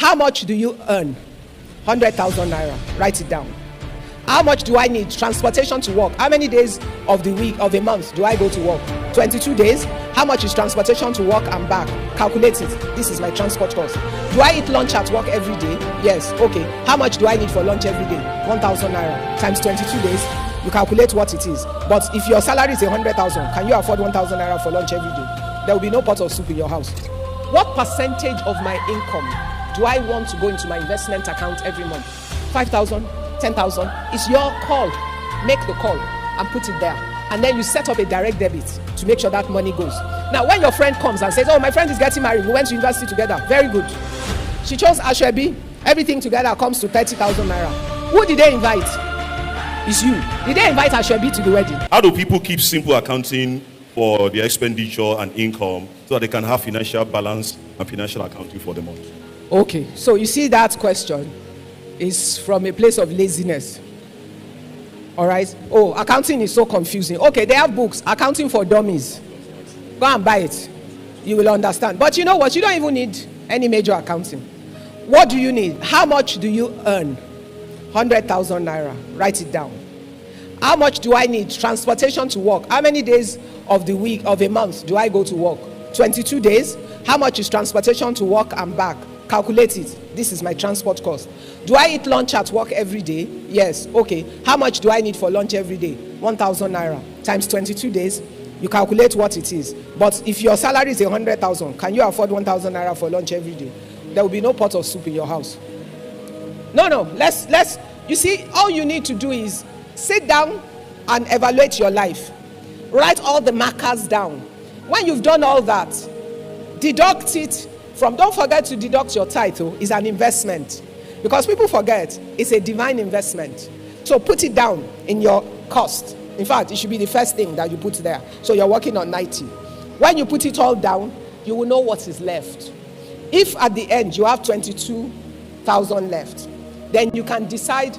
How much do you earn? 100,000 naira. Write it down. How much do I need? Transportation to work. How many days of the week, of a month, do I go to work? 22 days. How much is transportation to work and back? Calculate it. This is my transport cost. Do I eat lunch at work every day? Yes. Okay. How much do I need for lunch every day? 1,000 naira times 22 days. You calculate what it is. But if your salary is 100,000, can you afford 1,000 naira for lunch every day? There will be no pot of soup in your house. What percentage of my income do I want to go into my investment account every month? 5,000, 10,000. It's your call. Make the call and put it there. And then you set up a direct debit to make sure that money goes. Now, when your friend comes and says, oh, my friend is getting married, we went to university together. Very good. She chose Ashwebi. Everything together comes to 30,000 naira. Who did they invite? It's you. Did they invite Ashwebi to the wedding? How do people keep simple accounting for their expenditure and income so that they can have financial balance and financial accounting for the month? Okay, so you see that question is from a place of laziness. All right. Oh, accounting is so confusing. Okay, they have books, Accounting for Dummies. Go and buy it. You will understand. But you know what? You don't even need any major accounting. What do you need? How much do you earn? 100,000 naira. Write it down. How much do I need? Transportation to work. How many days of the week, of a month, do I go to work? 22 days. How much is transportation to work and back? Calculate it. This is my transport cost. Do I eat lunch at work every day? Yes. Okay. How much do I need for lunch every day? 1,000 naira times 22 days. You calculate what it is. But if your salary is 100,000, can you afford 1,000 naira for lunch every day? There will be no pot of soup in your house. No. Let's. You see, all you need to do is sit down and evaluate your life. Write all the markers down. When you've done all that, deduct it from. Don't forget to deduct your title. Is an investment, because people forget it's a divine investment. So put it down in your cost. In fact, it should be the first thing that you put there. So you're working on 90. When you put it all down, you will know what is left. If at the end you have 22,000 left, then you can decide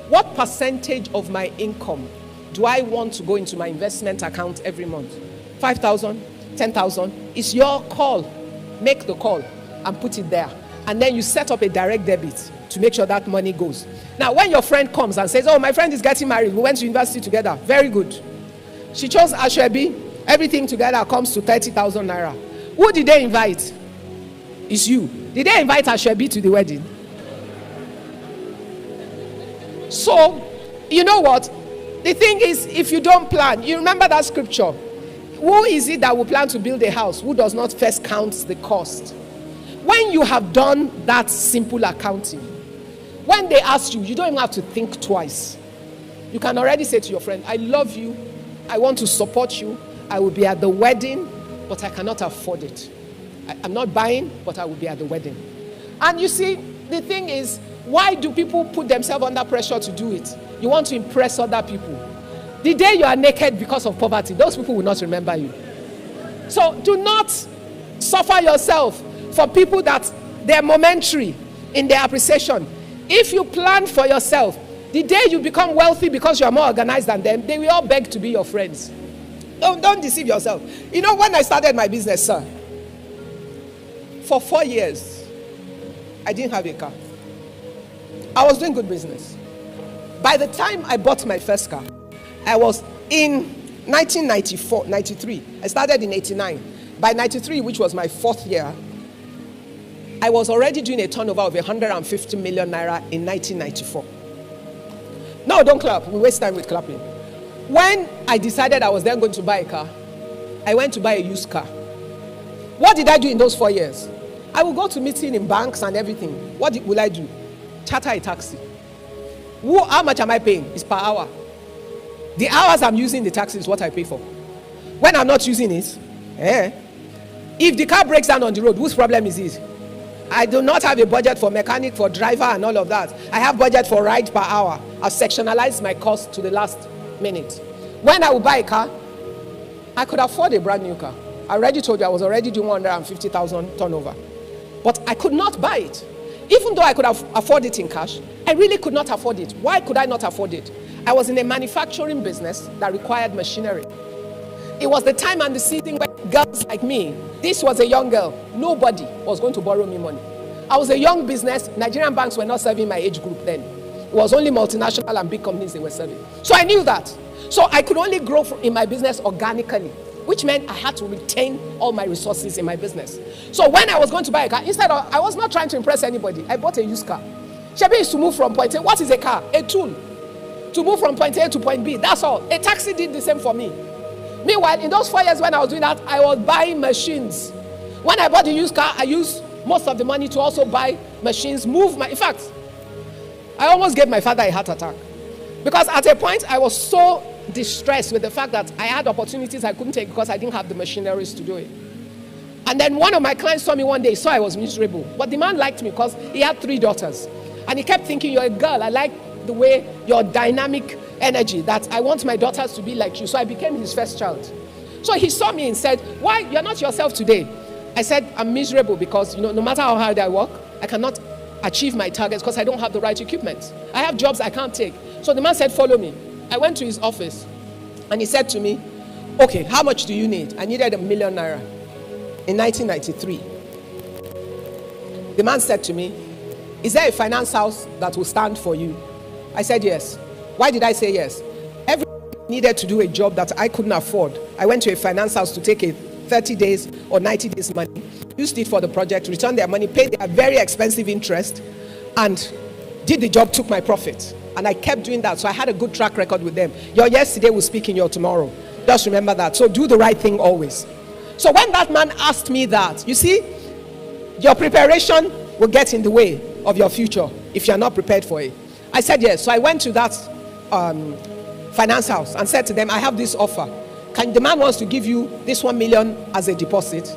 what percentage of my income do I want to go into my investment account every month. 5,000, 10,000. It's your call. Make the call and put it there. And then you set up a direct debit to make sure that money goes. Now, when your friend comes and says, oh, my friend is getting married, we went to university together. Very good. She chose Ashwebi. Everything together comes to 30,000 naira. Who did they invite? It's you. Did they invite Ashwebi to the wedding? So, you know what? The thing is, if you don't plan, you remember that scripture. Who is it that will plan to build a house who does not first count the cost? When you have done that simple accounting, when they ask you, you don't even have to think twice. You can already say to your friend, I love you. I want to support you. I will be at the wedding, but I cannot afford it. I'm not buying, but I will be at the wedding. And you see, the thing is, why do people put themselves under pressure to do it? You want to impress other people. The day you are naked because of poverty, those people will not remember you. So do not suffer yourself for people that they're momentary in their appreciation. If you plan for yourself, the day you become wealthy because you are more organized than them, they will all beg to be your friends. Don't deceive yourself. You know, when I started my business, sir, for 4 years, I didn't have a car. I was doing good business. By the time I bought my first car, I was in 1994, 93. I started in 89. By 93, which was my 4th year, I was already doing a turnover of 150 million naira in 1994. No, don't clap. We waste time with clapping. When I decided I was then going to buy a car, I went to buy a used car. What did I do in those 4 years? I will go to meeting in banks and everything. What will I do? Charter a taxi. How much am I paying? It's per hour. The hours I'm using the taxi is what I pay for. When I'm not using it, if the car breaks down on the road, whose problem is it? I do not have a budget for mechanic, for driver and all of that. I have budget for ride per hour. I've sectionalized my cost to the last minute. When I would buy a car, I could afford a brand new car. I already told you I was already doing 150,000 turnover. But I could not buy it. Even though I could afford it in cash, I really could not afford it. Why could I not afford it? I was in a manufacturing business that required machinery. It was the time and the season when girls like me, this was a young girl, nobody was going to borrow me money. I was a young business. Nigerian banks were not serving my age group then. It was only multinational and big companies they were serving. So I knew that. So I could only grow in my business organically, which meant I had to retain all my resources in my business. So when I was going to buy a car, I was not trying to impress anybody. I bought a used car. Shebi is to move from point A. What is a car? A tool. To move from point A to point B. That's all. A taxi did the same for me. Meanwhile, in those 4 years when I was doing that, I was buying machines. When I bought the used car, I used most of the money to also buy machines, in fact, I almost gave my father a heart attack. Because at a point, I was so distressed with the fact that I had opportunities I couldn't take because I didn't have the machineries to do it. And then one of my clients saw me one day, saw I was miserable. But the man liked me because he had 3 daughters. And he kept thinking, you're a girl. I like the way your dynamic energy, that I want my daughters to be like you. So I became his first child. So he saw me and said, why? You're not yourself today. I said, I'm miserable because, no matter how hard I work, I cannot achieve my targets because I don't have the right equipment. I have jobs I can't take. So the man said, follow me. I went to his office and he said to me, okay, how much do you need? I needed ₦1 million in 1993. The man said to me, is there a finance house that will stand for you? I said yes. Why did I say yes? Everyone needed to do a job that I couldn't afford. I went to a finance house to take a 30 days or 90 days money, used it for the project, returned their money, paid their very expensive interest, and did the job, took my profit. And I kept doing that. So I had a good track record with them. Your yesterday will speak in your tomorrow. Just remember that. So do the right thing always. So when that man asked me that, you see, your preparation will get in the way of your future if you're not prepared for it. I said yes. So I went to that finance house and said to them, I have this offer. The man wants to give you this 1 million as a deposit.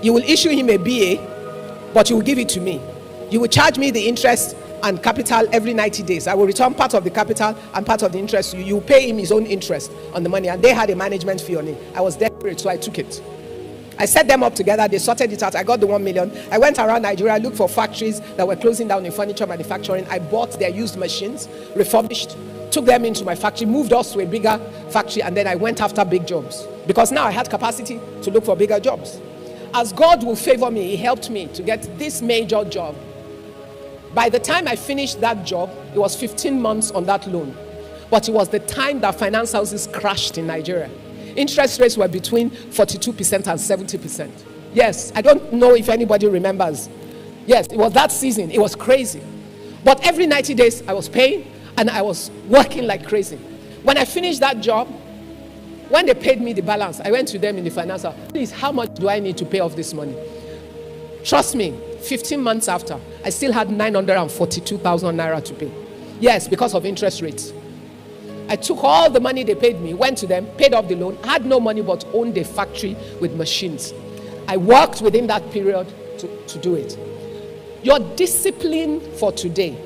You will issue him a BA, but you will give it to me. You will charge me the interest and capital every 90 days. I will return part of the capital and part of the interest to you. You will pay him his own interest on the money. And they had a management fee on it. I was desperate, so I took it. I set them up together. They sorted it out. I got the 1 million. I went around Nigeria, looked for factories that were closing down in furniture manufacturing. I bought their used machines, refurbished, took them into my factory, moved us to a bigger factory, and then I went after big jobs. Because now I had capacity to look for bigger jobs. As God will favor me, He helped me to get this major job. By the time I finished that job, it was 15 months on that loan. But it was the time that finance houses crashed in Nigeria. Interest rates were between 42% and 70%. Yes, I don't know if anybody remembers. Yes, it was that season. It was crazy. But every 90 days, I was paying and I was working like crazy. When I finished that job, when they paid me the balance, I went to them in the finance house. Please, how much do I need to pay off this money? Trust me, 15 months after, I still had 942,000 naira to pay. Yes, because of interest rates. I took all the money they paid me, went to them, paid off the loan, had no money but owned a factory with machines. I worked within that period to do it. Your discipline for today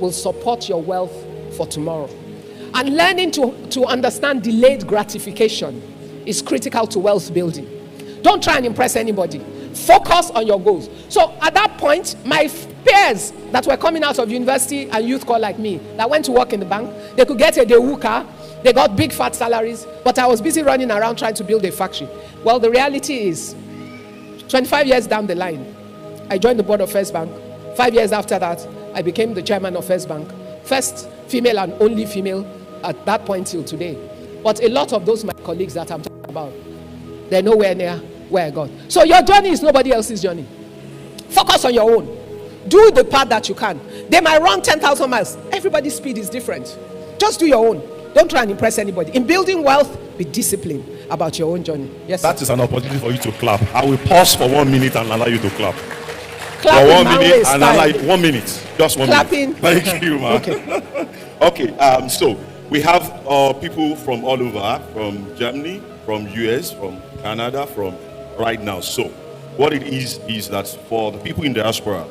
will support your wealth for tomorrow. And learning to understand delayed gratification is critical to wealth building. Don't try and impress anybody. Focus on your goals. So at that point, my peers that were coming out of university and youth corps like me, that went to work in the bank, they could get a Daewoo car, they got big fat salaries, but I was busy running around trying to build a factory. Well, the reality is, 25 years down the line, I joined the board of First Bank. 5 years after that, I became the chairman of First Bank. First female and only female at that point till today. But a lot of those my colleagues that I'm talking about, they're nowhere near where I got. So your journey is nobody else's journey. Focus on your own. Do the part that you can. They might run 10,000 miles. Everybody's speed is different. Just do your own. Don't try and impress anybody. In building wealth, be disciplined about your own journey. Yes, that is an opportunity for you to clap. I will pause for 1 minute and allow you to clap. Clapping for 1 minute and allow you 1 minute. Just 1 Clapping. minute. Thank you, man. Okay. Okay. So we have people from all over, from Germany, from US, from Canada, from right now. So what it is that for the people in diaspora,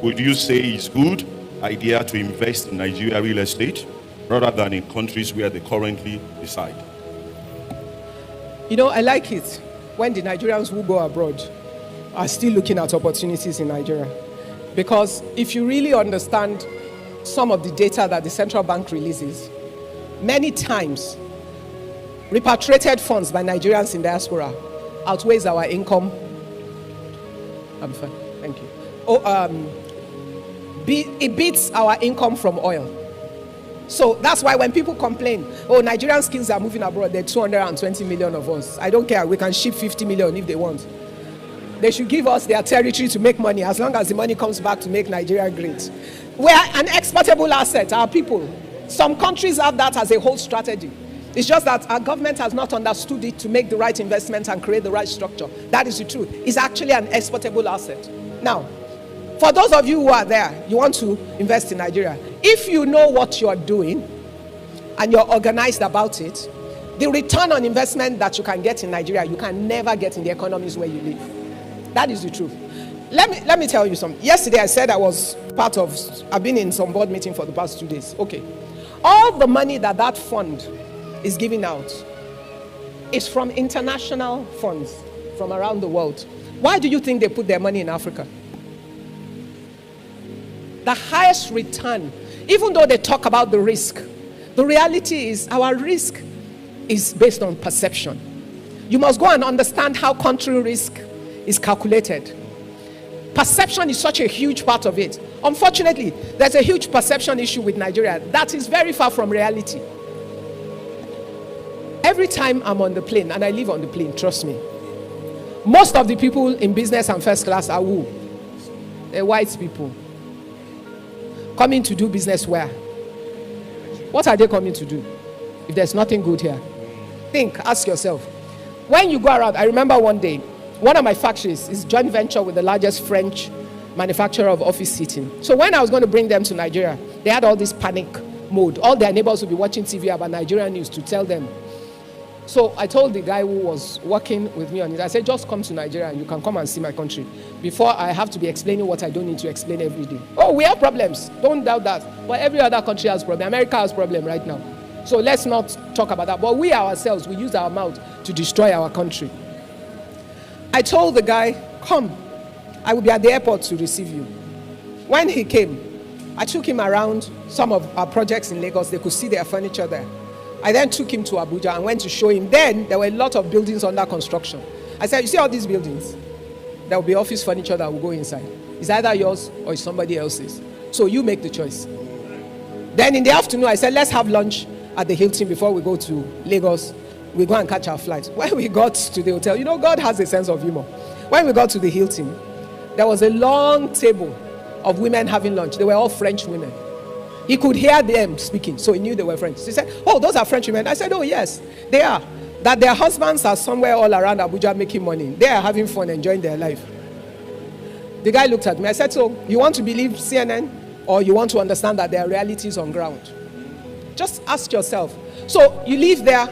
would you say it's good idea to invest in Nigeria real estate rather than in countries where they currently reside? You know, I like it when the Nigerians who go abroad are still looking at opportunities in Nigeria. Because if you really understand some of the data that the central bank releases, many times repatriated funds by Nigerians in diaspora outweighs our income. I'm fine, thank you. it beats our income from oil. So that's why when people complain, oh, Nigerian skills are moving abroad, there are 220 million of us. I don't care, we can ship 50 million if they want. They should give us their territory to make money, as long as the money comes back to make Nigeria great. We are an exportable asset, our people. Some countries have that as a whole strategy. It's just that our government has not understood it to make the right investment and create the right structure. That is the truth. It's actually an exportable asset. Now, for those of you who are there, you want to invest in Nigeria. If you know what you are doing and you're organized about it, the return on investment that you can get in Nigeria, you can never get in the economies where you live. That is the truth. Let me tell you something. Yesterday I said I've been in some board meeting for the past 2 days. Okay. All the money that fund is giving out is from international funds from around the world. Why do you think they put their money in Africa? The highest return, even though they talk about the risk, the reality is our risk is based on perception. You must go and understand how country risk is calculated. Perception is such a huge part of it. Unfortunately, there's a huge perception issue with Nigeria that is very far from reality. Every time I'm on the plane, and I live on the plane, trust me, most of the people in business and first class are who? They're white people. Coming to do business where? What are they coming to do? If there's nothing good here. Think, ask yourself. When you go around, I remember one day, one of my factories is joint venture with the largest French manufacturer of office seating. So when I was going to bring them to Nigeria, they had all this panic mode. All their neighbors would be watching TV about Nigerian news to tell them. So I told the guy who was working with me on it, I said, just come to Nigeria and you can come and see my country before I have to be explaining what I don't need to explain every day. Oh, we have problems. Don't doubt that. But every other country has problems. America has problems right now. So let's not talk about that. But we ourselves, we use our mouth to destroy our country. I told the guy, come. I will be at the airport to receive you. When he came, I took him around some of our projects in Lagos. They could see their furniture there. I then took him to Abuja and went to show him. Then there were a lot of buildings under construction. I said, you see all these buildings? There will be office furniture that will go inside. It's either yours or it's somebody else's. So you make the choice. Then in the afternoon, I said, let's have lunch at the Hilton before we go to Lagos. We go and catch our flight. When we got to the hotel, you know, God has a sense of humor. When we got to the Hilton, there was a long table of women having lunch. They were all French women. He could hear them speaking, so he knew they were French. He said, oh, those are French women. I said, oh, yes, they are. That their husbands are somewhere all around Abuja making money. They are having fun, enjoying their life. The guy looked at me. I said, so you want to believe CNN or you want to understand that there are realities on ground? Just ask yourself. So you live there.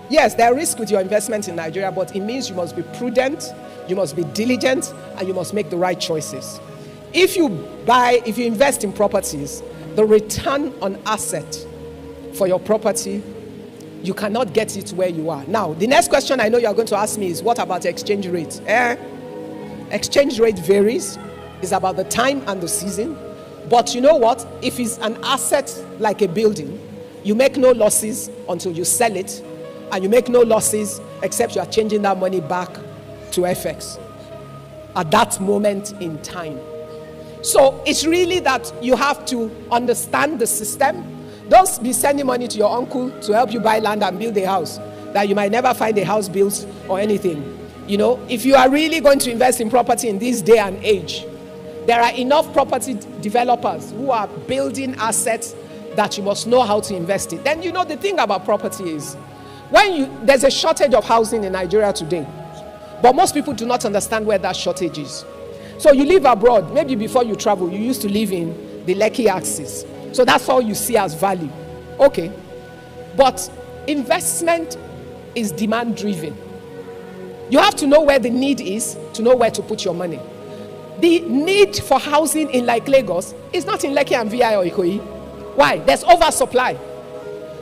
Yes, there are risks with your investment in Nigeria, but it means you must be prudent, you must be diligent, and you must make the right choices. If you invest in properties, the return on asset for your property, you cannot get it where you are. Now, the next question I know you're going to ask me is, what about exchange rate? Exchange rate varies. It's about the time and the season. But you know what? If it's an asset like a building, you make no losses until you sell it, and you make no losses except you are changing that money back to FX at that moment in time. So it's really that you have to understand the system. Don't be sending money to your uncle to help you buy land and build a house that you might never find a house built or anything. You know, if you are really going to invest in property in this day and age, there are enough property developers who are building assets that you must know how to invest in. Then, you know, the thing about property is, there's a shortage of housing in Nigeria today, but most people do not understand where that shortage is. So you live abroad, maybe before you travel, you used to live in the Lekki axis. So that's all you see as value. Okay. But investment is demand driven. You have to know where the need is to know where to put your money. The need for housing in like Lagos is not in Lekki and VI or Ikoyi. Why? There's oversupply.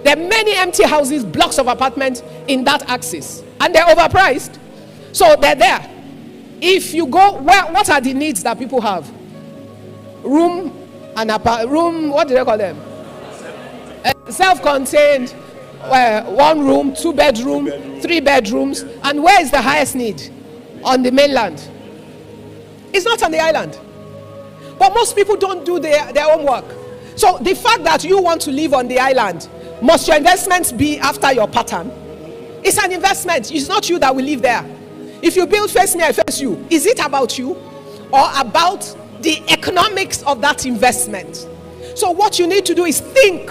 There are many empty houses, blocks of apartments in that axis, and they're overpriced. So they're there. If you go, what are the needs that people have? Room, what do they call them? Self-contained, 1 room, 2 bedroom, 3 bedrooms. And where is the highest need? On the mainland. It's not on the island. But most people don't do their homework. So the fact that you want to live on the island, must your investments be after your pattern? It's an investment. It's not you that will live there. If you build Face Me, I Face You, is it about you or about the economics of that investment? So what you need to do is think.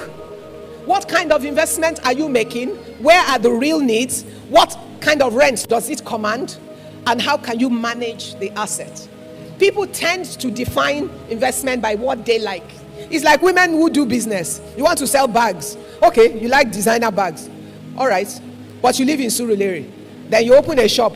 What kind of investment are you making? Where are the real needs? What kind of rent does it command? And how can you manage the asset? People tend to define investment by what they like. It's like women who do business. You want to sell bags. Okay, you like designer bags. All right, but you live in Surulere. Then you open a shop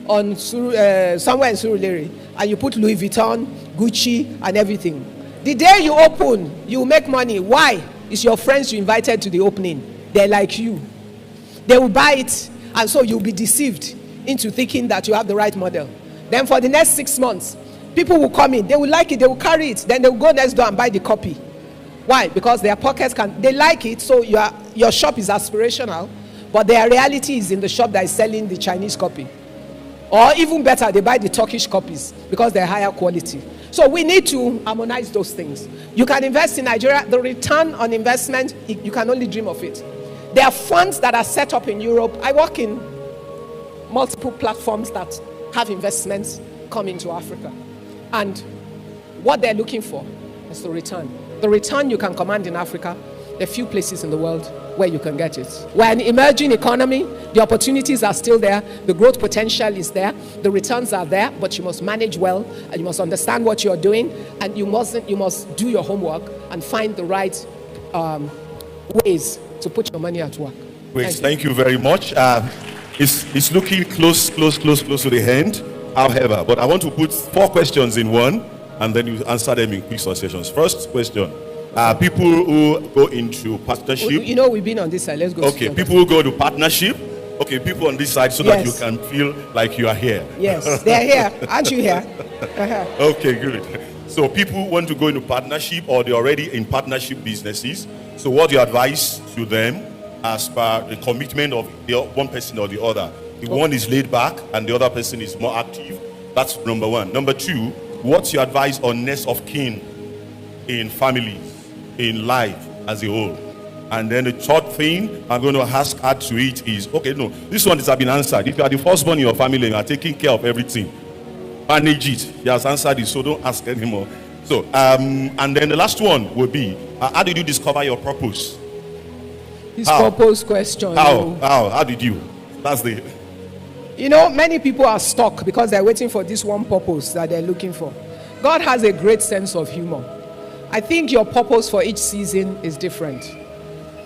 on somewhere in Surulere, and you put Louis Vuitton, Gucci, and everything. The day you open, you make money. Why? It's your friends you invited to the opening. They're like you. They will buy it, and so you'll be deceived into thinking that you have the right model. Then for the next 6 months, people will come in. They will like it. They will carry it. Then they will go next door and buy the copy. Why? Because their pockets they like it, so your shop is aspirational, but their reality is in the shop that is selling the Chinese copy. Or even better, they buy the Turkish copies because they're higher quality. So we need to harmonize those things. You can invest in Nigeria. The return on investment, you can only dream of it. There are funds that are set up in Europe. I work in multiple platforms that have investments come into Africa. And what they're looking for is the return. The return you can command in Africa, there are few places in the world where you can get it. We're an emerging economy. The opportunities are still there. The growth potential is there. The returns are there, but you must manage well, and you must understand what you're doing, and you must do your homework and find the right ways to put your money at work. Great, thank you very much. It's looking close to the end, however, but I want to put 4 questions in one, and then you answer them in quick successions. First question. People who go into partnership. You know, we've been on this side. Let's go. Okay, people who go to partnership. Okay, people on this side so that you can feel like you are here. Yes, they're here. Aren't you here? Okay, good. So people want to go into partnership, or they're already in partnership businesses. So what do you advise to them as per the commitment of the one person or the other? The one is laid back and the other person is more active. That's number 1. Number 2, what's your advice on next of kin in families, in life as a whole? And then the third thing I'm going to ask add to it is, okay, no, this one has been answered. If you are the firstborn in your family and you are taking care of everything, manage it. He has answered it, so don't ask anymore. So, and then the last one will be, how did you discover your purpose? His purpose question. How did you? That's the... You know, many people are stuck because they're waiting for this one purpose that they're looking for. God has a great sense of humor. I think your purpose for each season is different.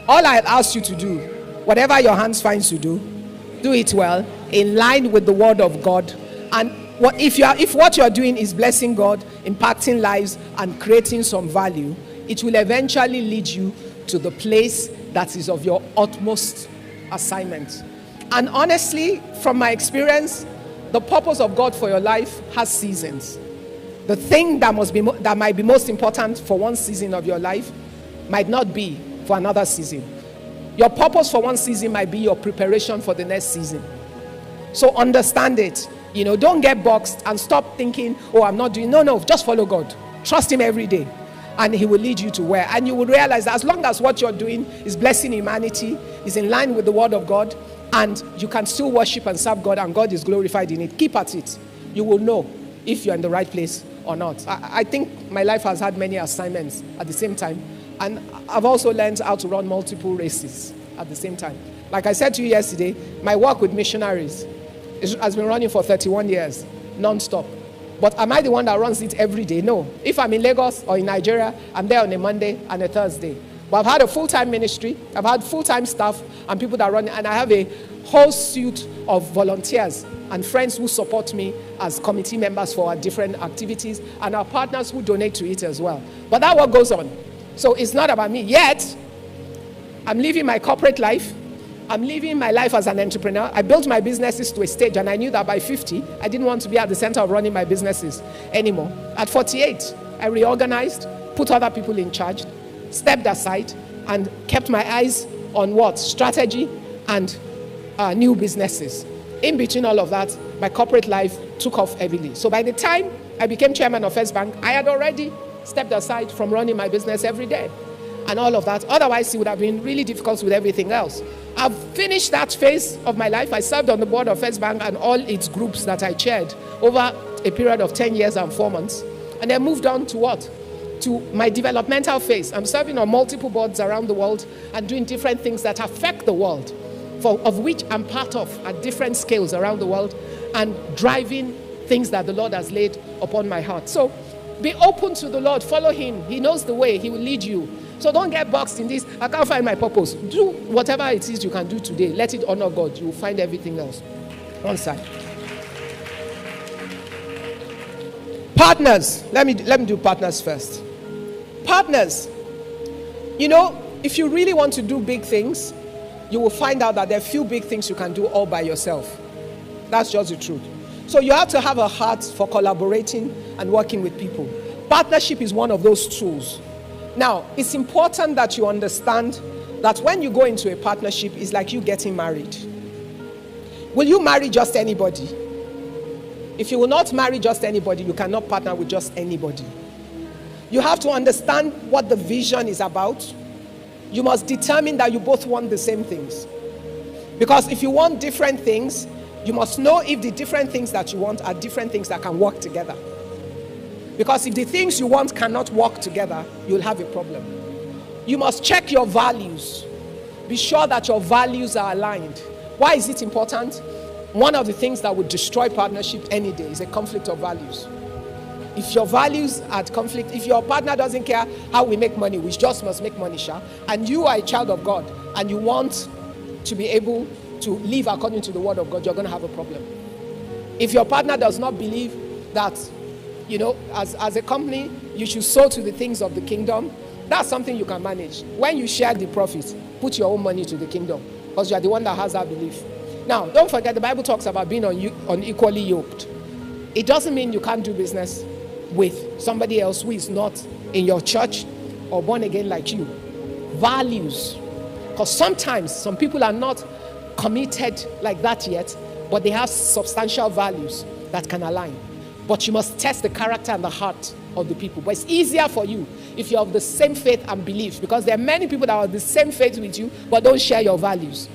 All I ask you to do, whatever your hands find to do it well, in line with the word of God. And if what you're doing is blessing God, impacting lives, and creating some value, it will eventually lead you to the place that is of your utmost assignment. And honestly, from my experience, the purpose of God for your life has seasons. The thing that might be most important for one season of your life might not be for another season. Your purpose for one season might be your preparation for the next season. So understand it. You know, don't get boxed and stop thinking, oh, I'm not doing. No, just follow God. Trust him every day. And he will lead you to where. And you will realize that as long as what you're doing is blessing humanity, is in line with the word of God, and you can still worship and serve God, and God is glorified in it, keep at it. You will know if you're in the right place or not. I think my life has had many assignments at the same time. And I've also learned how to run multiple races at the same time. Like I said to you yesterday, my work with missionaries has been running for 31 years, non-stop. But am I the one that runs it every day? No. If I'm in Lagos or in Nigeria, I'm there on a Monday and a Thursday. But I've had a full-time ministry, I've had full-time staff and people that run it, and I have a whole suite of volunteers and friends who support me as committee members for our different activities, and our partners who donate to it as well. But that work goes on. So it's not about me. Yet, I'm living my corporate life. I'm living my life as an entrepreneur. I built my businesses to a stage, and I knew that by 50, I didn't want to be at the center of running my businesses anymore. At 48, I reorganized, put other people in charge, stepped aside, and kept my eyes on what? Strategy and new businesses. In between all of that, my corporate life took off heavily. So by the time I became chairman of First Bank, I had already stepped aside from running my business every day and all of that. Otherwise, it would have been really difficult with everything else. I've finished that phase of my life. I served on the board of First Bank and all its groups that I chaired over a period of 10 years and 4 months. And then moved on to what? To my developmental phase. I'm serving on multiple boards around the world and doing different things that affect the world, of which I'm part of at different scales around the world, and driving things that the Lord has laid upon my heart. So be open to the Lord. Follow him. He knows the way. He will lead you. So don't get boxed in this. I can't find my purpose. Do whatever it is you can do today. Let it honor God. You will find everything else. One side. Partners. Let me do partners first. Partners. You know, if you really want to do big things, you will find out that there are few big things you can do all by yourself. That's just the truth. So you have to have a heart for collaborating and working with people. Partnership is one of those tools. Now, it's important that you understand that when you go into a partnership, it's like you getting married. Will you marry just anybody? If you will not marry just anybody, you cannot partner with just anybody. You have to understand what the vision is about. You must determine that you both want the same things. Because if you want different things, you must know if the different things that you want are different things that can work together. Because if the things you want cannot work together, you'll have a problem. You must check your values. Be sure that your values are aligned. Why is it important? One of the things that would destroy partnership any day is a conflict of values. If your values are at conflict, if your partner doesn't care how we make money, we just must make money, and you are a child of God and you want to be able to live according to the word of God, you're going to have a problem. If your partner does not believe that, you know, as a company, you should sow to the things of the kingdom, that's something you can manage. When you share the profits, put your own money to the kingdom, because you are the one that has that belief. Now, don't forget, the Bible talks about being unequally yoked. It doesn't mean you can't do business with somebody else who is not in your church or born again like you. Values. Because sometimes some people are not committed like that yet, but they have substantial values that can align. But you must test the character and the heart of the people. But it's easier for you if you're of the same faith and belief, because there are many people that are of the same faith with you but don't share your values.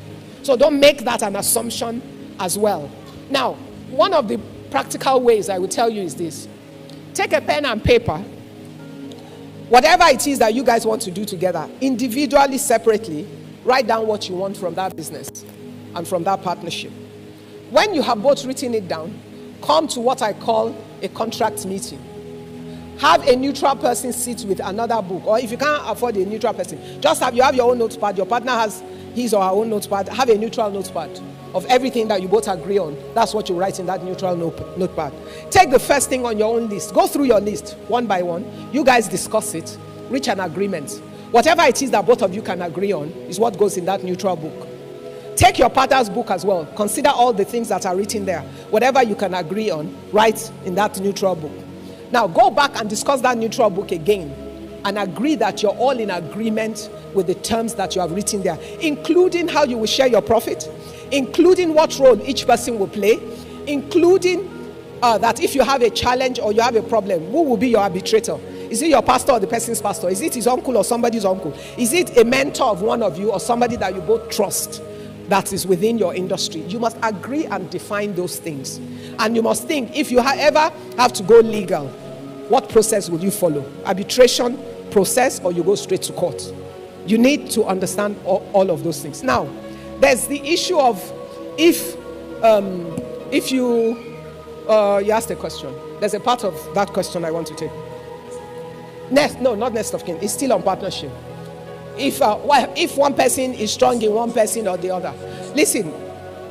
So don't make that an assumption as well. Now, one of the practical ways I will tell you is this. Take a pen and paper. Whatever it is that you guys want to do together, individually, separately, write down what you want from that business and from that partnership. When you have both written it down, come to what I call a contract meeting. Have a neutral person sit with another book, or if you can't afford a neutral person, just have your own notepad. Your partner has his or her own notepad. Have a neutral notepad of everything that you both agree on. That's what you write in that neutral notepad. Take the first thing on your own list. Go through your list one by one. You guys discuss it. Reach an agreement. Whatever it is that both of you can agree on is what goes in that neutral book. Take your partner's book as well. Consider all the things that are written there. Whatever you can agree on, write in that neutral book. Now go back and discuss that neutral book again and agree that you're all in agreement with the terms that you have written there, including how you will share your profit, including what role each person will play, including that if you have a challenge or you have a problem, who will be your arbitrator? Is it your pastor or the person's pastor? Is it his uncle or somebody's uncle? Is it a mentor of one of you or somebody that you both trust that is within your industry? You must agree and define those things. And you must think, if you ever have to go legal, what process will you follow? Arbitration process, or you go straight to court? You need to understand all of those things. Now, there's the issue of if you asked a question. There's a part of that question I want to take. Not next of kin. It's still on partnership. If one person is strong in one person or the other, listen,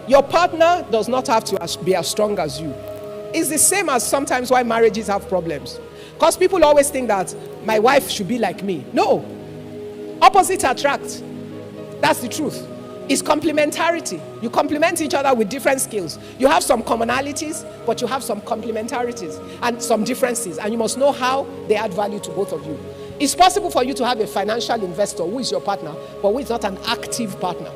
your partner does not have to be as strong as you. It's the same as sometimes why marriages have problems. Because people always think that my wife should be like me. No. Opposites attract. That's the truth. It's complementarity. You complement each other with different skills. You have some commonalities, but you have some complementarities and some differences. And you must know how they add value to both of you. It's possible for you to have a financial investor who is your partner, but who is not an active partner.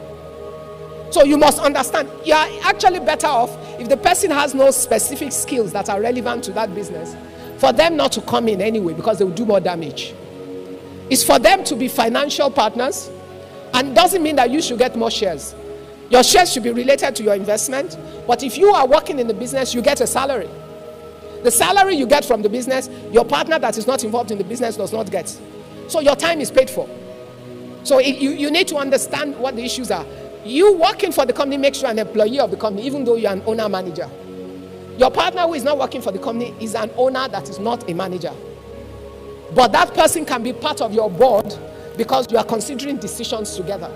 So you must understand, you are actually better off if the person has no specific skills that are relevant to that business, for them not to come in anyway because they will do more damage. It's for them to be financial partners, and doesn't mean that you should get more shares. Your shares should be related to your investment, but if you are working in the business, you get a salary. The salary you get from the business, your partner that is not involved in the business does not get. So your time is paid for. So you need to understand what the issues are. You working for the company makes you an employee of the company, even though you're an owner manager. Your partner who is not working for the company is an owner that is not a manager. But that person can be part of your board because you are considering decisions together.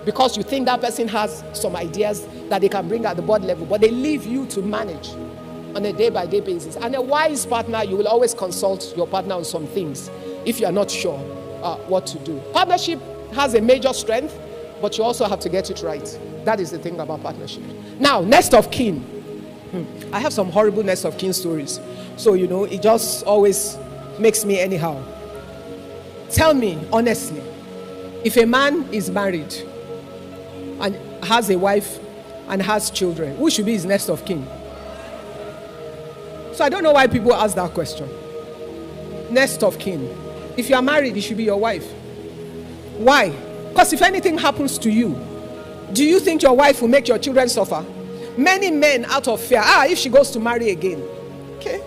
Because you think that person has some ideas that they can bring at the board level, but they leave you to manage on a day-by-day basis. And a wise partner, you will always consult your partner on some things if you are not sure what to do. Partnership has a major strength, but you also have to get it right. That is the thing about partnership. Now, next of kin. I have some horrible next of kin stories. So, it just always makes me anyhow. Tell me, honestly, if a man is married and has a wife and has children, who should be his next of kin? So I don't know why people ask that question. Next of kin. If you are married, it should be your wife. Why? Because if anything happens to you, do you think your wife will make your children suffer? Many men, out of fear, if she goes to marry again. Okay.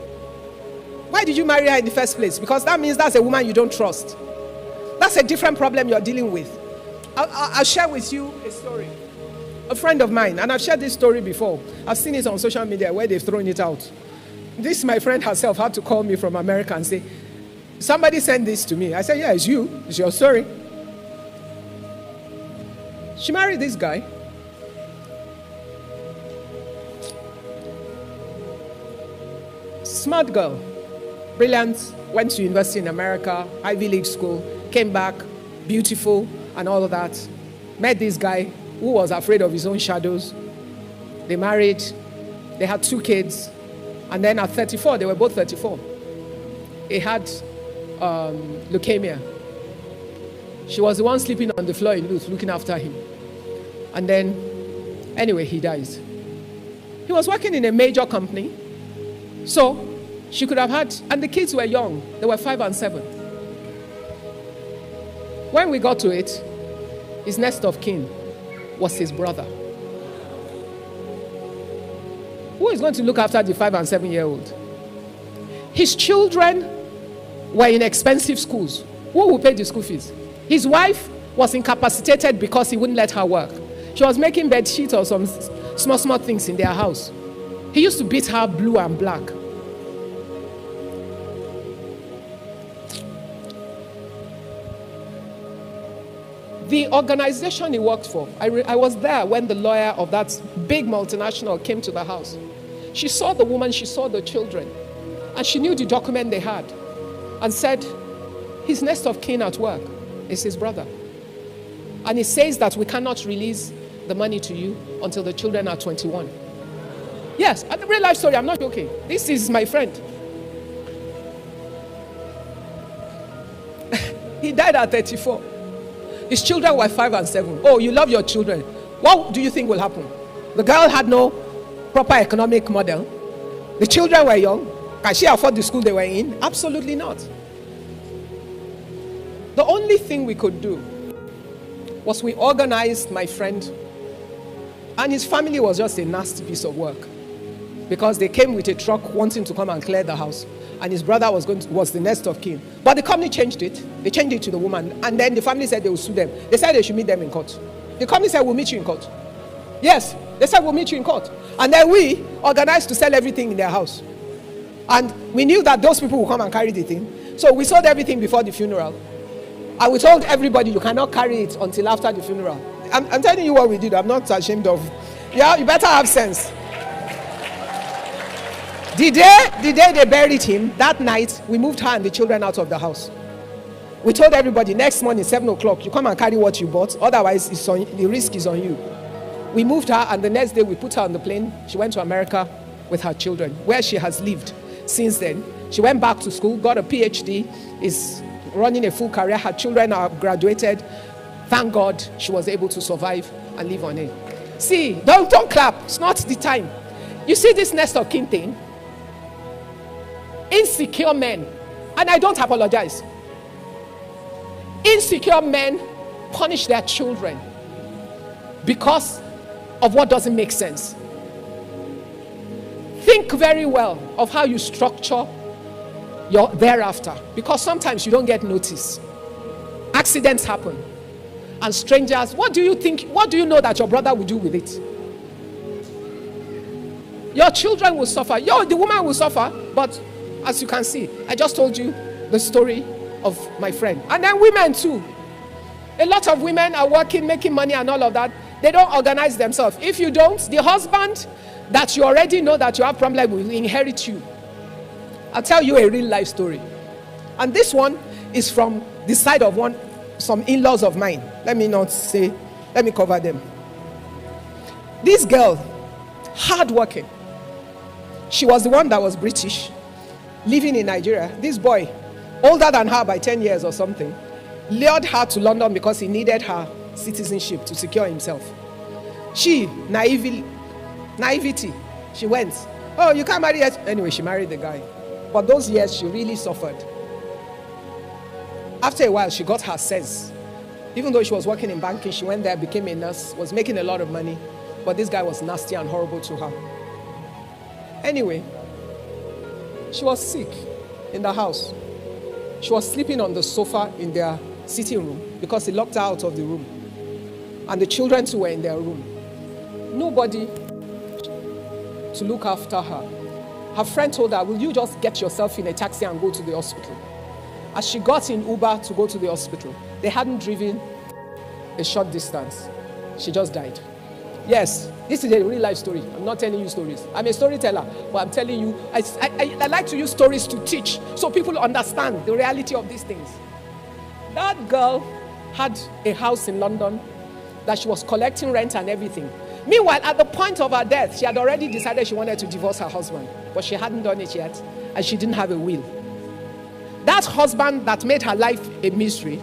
Why did you marry her in the first place? Because that means that's a woman you don't trust. That's a different problem you're dealing with. I'll share with you a story. A friend of mine, and I've shared this story before. I've seen it on social media where they've thrown it out. This, my friend herself, had to call me from America and say, somebody sent this to me. I said, yeah, it's you. It's your story. She married this guy. Smart girl. Brilliant. Went to university in America, Ivy League school, came back, beautiful, and all of that. Met this guy who was afraid of his own shadows. They married. They had 2 kids. And then at 34, they were both 34. He had leukemia. She was the one sleeping on the floor in Lutz, looking after him. And then, anyway, he dies. He was working in a major company. So, she could have had, and the kids were young. They were 5 and 7. When we got to it, his next of kin was his brother. Who is going to look after the 5 and 7-year-old? His children were in expensive schools. Who will pay the school fees? His wife was incapacitated because he wouldn't let her work. She was making bed sheets or some small things in their house. He used to beat her blue and black. The organization he worked for, I was there when the lawyer of that big multinational came to the house. She saw the woman, she saw the children, and she knew the document they had and said, his next of kin at work is his brother. And he says that we cannot release the money to you until the children are 21. Yes, a real life story, I'm not joking. This is my friend. He died at 34. His children were 5 and 7. Oh, you love your children. What do you think will happen? The girl had no proper economic model. The children were young. Can she afford the school they were in? Absolutely not. The only thing we could do was we organized my friend, and his family was just a nasty piece of work because they came with a truck wanting to come and clear the house, and his brother was the next of kin. But the company changed it. They changed it to the woman, and then the family said they would sue them. They said they should meet them in court. The company said, we'll meet you in court. Yes, they said, we'll meet you in court. And then we organized to sell everything in their house. And we knew that those people would come and carry the thing. So we sold everything before the funeral. And we told everybody, you cannot carry it until after the funeral. I'm telling you what we did. I'm not ashamed of. Yeah, you better have sense. The day they buried him, that night, we moved her and the children out of the house. We told everybody, next morning, 7 o'clock, you come and carry what you bought. Otherwise, the risk is on you. We moved her, and the next day, we put her on the plane. She went to America with her children, where she has lived since then. She went back to school, got a PhD, is running a full career. Her children are graduated. Thank God she was able to survive and live on it. See, don't clap. It's not the time. You see this next of kin thing? Insecure men, and I don't apologize. Insecure men punish their children because of what doesn't make sense. Think very well of how you structure your thereafter, because sometimes you don't get notice. Accidents happen, and strangers, what do you think, what do you know that your brother will do with it? Your children will suffer. The woman will suffer. But as you can see, I just told you the story of my friend. And then women too. A lot of women are working, making money and all of that. They don't organize themselves. If you don't, the husband that you already know that you have problem with will inherit you. I'll tell you a real life story. And this one is from the side of some in-laws of mine. Let me cover them. This girl, hardworking. She was the one that was British, living in Nigeria. This boy, older than her by 10 years or something, lured her to London because he needed her citizenship to secure himself. She, naivety, she went. Oh, you can't marry yet. Anyway, she married the guy. But those years, she really suffered. After a while, she got her sense. Even though she was working in banking, she went there, became a nurse, was making a lot of money. But this guy was nasty and horrible to her. Anyway, she was sick in the house. She was sleeping on the sofa in their sitting room because he locked her out of the room. And the children too were in their room. Nobody to look after her. Her friend told her, will you just get yourself in a taxi and go to the hospital? As she got in Uber to go to the hospital, they hadn't driven a short distance. She just died. Yes, this is a real life story. I'm not telling you stories. I'm a storyteller, but I'm telling you, I like to use stories to teach so people understand the reality of these things. That girl had a house in London that she was collecting rent and everything. Meanwhile, at the point of her death, she had already decided she wanted to divorce her husband, but she hadn't done it yet, and she didn't have a will. That husband that made her life a misery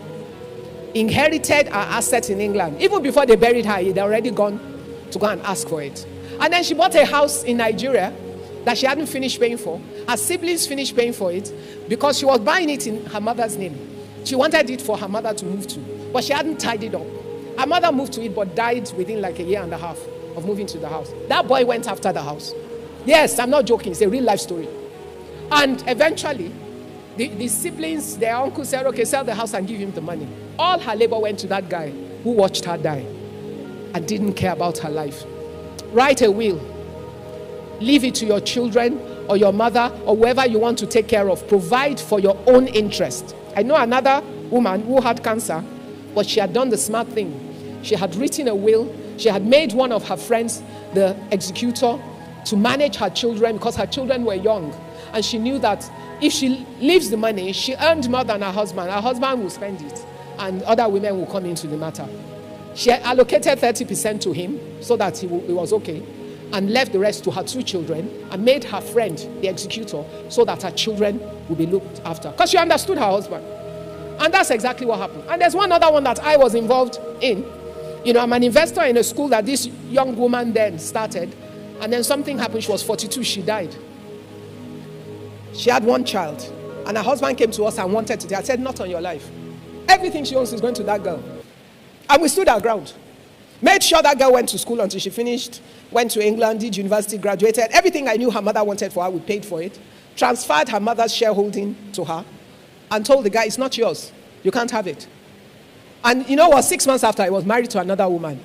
inherited her assets in England. Even before they buried her, he'd already gone to go and ask for it. And then she bought a house in Nigeria that she hadn't finished paying for. Her siblings finished paying for it because she was buying it in her mother's name. She wanted it for her mother to move to, but she hadn't tied it up. Her mother moved to it but died within like a year and a half of moving to the house. That boy went after the house. Yes, I'm not joking. It's a real life story. And eventually, the siblings, their uncle said, okay, sell the house and give him the money. All her labor went to that guy who watched her die and didn't care about her life. Write a will. Leave it to your children or your mother or whoever you want to take care of. Provide for your own interest. I know another woman who had cancer, but she had done the smart thing. She had written a will. She had made one of her friends the executor to manage her children because her children were young. And she knew that if she leaves the money, she earned more than her husband. Her husband will spend it, and other women will come into the matter. She allocated 30% to him so that he was okay, and left the rest to her 2 children, and made her friend the executor so that her children will be looked after. Because she understood her husband. And that's exactly what happened. And there's one other one that I was involved in. You know, I'm an investor in a school that this young woman then started, and then something happened. She was 42, she died. She had 1 child, and her husband came to us and wanted to. I said, not on your life. Everything she owns is going to that girl. And we stood our ground. Made sure that girl went to school until she finished, went to England, did university, graduated. Everything I knew her mother wanted for her, we paid for it. Transferred her mother's shareholding to her and told the guy, it's not yours. You can't have it. And you know what? 6 months after, I was married to another woman.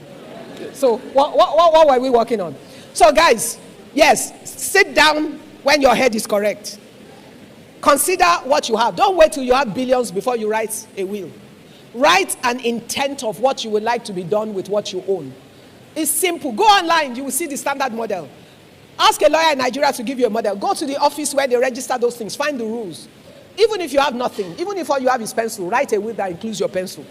So what were we working on? So guys, yes, sit down when your head is correct. Consider what you have. Don't wait till you have billions before you write a will. Write an intent of what you would like to be done with what you own. It's simple. Go online, you will see the standard model. Ask a lawyer in Nigeria to give you a model. Go to the office where they register those things. Find the rules. Even if you have nothing, even if all you have is pencil, write a will that includes your pencil.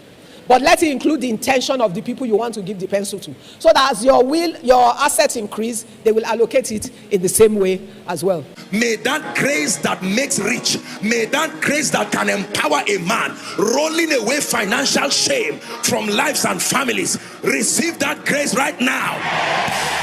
But let it include the intention of the people you want to give the pencil to. So that as your assets increase, they will allocate it in the same way as well. May that grace that makes rich, may that grace that can empower a man, rolling away financial shame from lives and families, receive that grace right now.